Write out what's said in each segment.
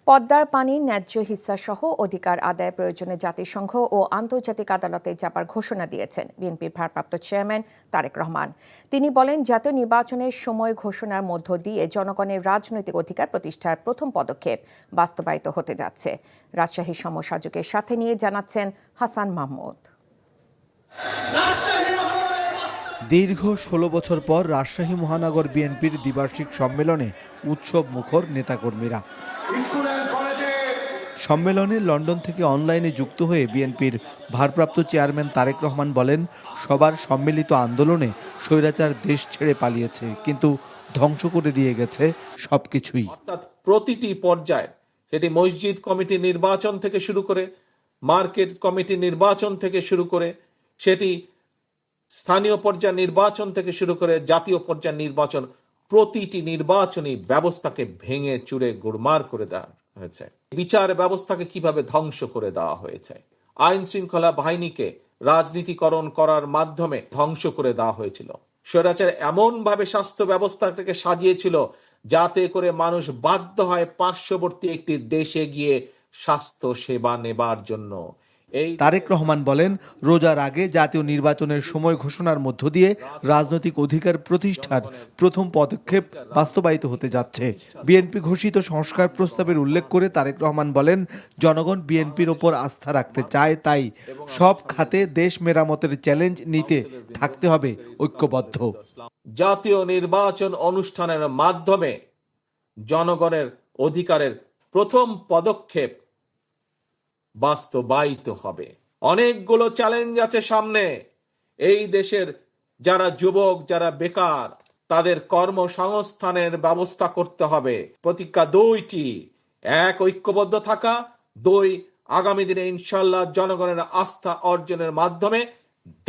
পদ্মার পানির ন্যায্য হিস্যাসহ অধিকার আদায় প্রয়োজনে জাতিসংঘ ও আন্তর্জাতিক আদালতে যাবার ঘোষণা দিয়েছেন বিএনপির ভারপ্রাপ্ত চেয়ারম্যান তারেক রহমান। তিনি বলেন, জাতীয় নির্বাচনের সময় ঘোষণার মধ্য দিয়ে জনগণের রাজনৈতিক অধিকার প্রতিষ্ঠার প্রথম পদক্ষেপ বাস্তবায়িত হতে যাচ্ছে। রাজশাহী সমসাময়িকের সাথে নিয়ে জানাচ্ছেন হাসান মাহমুদ। দীর্ঘ ১৬ বছর পর রাজশাহী মহানগর বিএনপির দ্বিবার্ষিক সম্মেলনে উৎসব মুখর নেতাকর্মীরা। সম্মেলনে লন্ডন থেকে অনলাইনে যুক্ত হয়ে বিএনপির ভারপ্রাপ্ত চেয়ারম্যান তারেক রহমান বলেন, সবার সম্মিলিত আন্দোলনে স্বৈরাচার দেশ ছেড়ে পালিয়েছে, কিন্তু ধ্বংস করে দিয়ে গেছে সবকিছুই। অর্থাৎ প্রতিটি পর্যায়ে, সেটি মসজিদ কমিটি নির্বাচন থেকে শুরু করে, মার্কেট কমিটি নির্বাচন থেকে শুরু করে, সেটি স্থানীয় পর্যায়ে নির্বাচন থেকে শুরু করে জাতীয় পর্যায়ে নির্বাচন, প্রতিটি নির্বাচনী ব্যবস্থাকে ভেঙে চুরে গোড়মার করে দেওয়া হয়েছে। বিচার ব্যবস্থাকে কিভাবে ধ্বংস করে দেওয়া হয়েছে, আইন শৃঙ্খলা বাহিনীকে রাজনীতিকরণ করার মাধ্যমে ধ্বংস করে দেওয়া হয়েছিল। স্বৈরাচার এমন ভাবে স্বাস্থ্য ব্যবস্থাটাকে সাজিয়েছিল যাতে করে মানুষ বাধ্য হয় পার্শ্ববর্তী একটি দেশে গিয়ে স্বাস্থ্য সেবা নেবার জন্য। তারেক রহমান বলেন, রোজার আগে জাতীয় নির্বাচনের সময় ঘোষণার মধ্য দিয়ে রাজনৈতিক অধিকার প্রতিষ্ঠার প্রথম পদক্ষেপ বাস্তবায়িত হতে যাচ্ছে। বিএনপি ঘোষিত সংস্কার প্রস্তাবের উল্লেখ করে তারেক রহমান বলেন, জনগণ বিএনপির ওপর আস্থা রাখতে চায়, তাই সব খাতে দেশ মেরামতের চ্যালেঞ্জ নিতে থাকতে হবে ঐক্যবদ্ধ। জাতীয় নির্বাচন অনুষ্ঠানের মাধ্যমে জনগণের অধিকারের প্রথম পদক্ষেপ বাস্তবায়িত হবে। অনেকগুলো চ্যালেঞ্জ আছে সামনে। এই দেশের যারা যুবক, যারা বেকার, তাদের কর্মসংস্থানের ব্যবস্থা করতে হবে। প্রতিজ্ঞা দুইটি: এক, ঐক্যবদ্ধ থাকা; দুই, আগামী দিনে ইনশাল্লাহ জনগণের আস্থা অর্জনের মাধ্যমে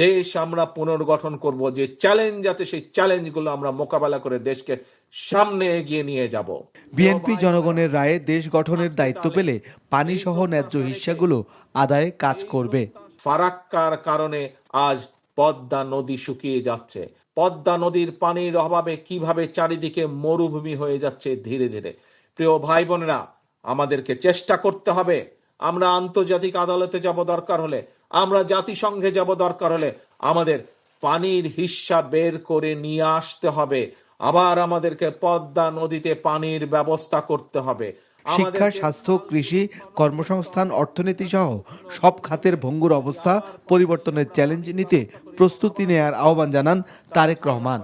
দেশ আমরা পুনর্গঠন করব। যে চ্যালেঞ্জ আছে সেই চ্যালেঞ্জগুলো আমরা মোকাবেলা করে দেশকে সামনে এগিয়ে নিয়ে যাব। বিএনপি জনগণের রায়ে দেশ গঠনের দায়িত্ব পেলে পানি সহ ন্যায্য হিস্যাগুলো আদায়ে কাজ করবে। ফারাক্কার কারণে আজ পদ্মা নদী শুকিয়ে যাচ্ছে। পদ্মা নদীর পানির অভাবে কিভাবে চারিদিকে মরুভূমি হয়ে যাচ্ছে ধীরে ধীরে। প্রিয় ভাই বোনেরা, আমাদেরকে চেষ্টা করতে হবে। আমরা আন্তর্জাতিক আদালতে যাব দরকার হলে, আমরা জাতিসংঘে যাব দরকার হলে, আমাদের পানির হিস্যা বের করে নিয়ে আসতে হবে। আবার আমাদেরকে পদ্মা নদীতে পানির ব্যবস্থা করতে হবে। শিক্ষা, স্বাস্থ্য, কৃষি, কর্মসংস্থান, অর্থনীতি সহ সব খাতের ভঙ্গুর অবস্থা পরিবর্তনের চ্যালেঞ্জ নিতে প্রস্তুতি নেয়ার আহ্বান জানান তারেক রহমান।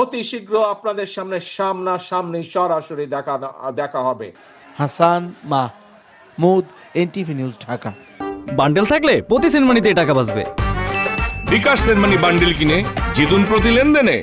অতি শীঘ্র আপনাদের সামনে সামনাসামনি সরাসরি দেখা হবে। Hasan Mahmud, NTV news, Dhaka. Bundle থাকলে প্রতি সেনমানিতে টাকা বাঁচবে। বিকাশ সেনমানি বান্ডেল কিনে জিতুন প্রতি লেনদেনে।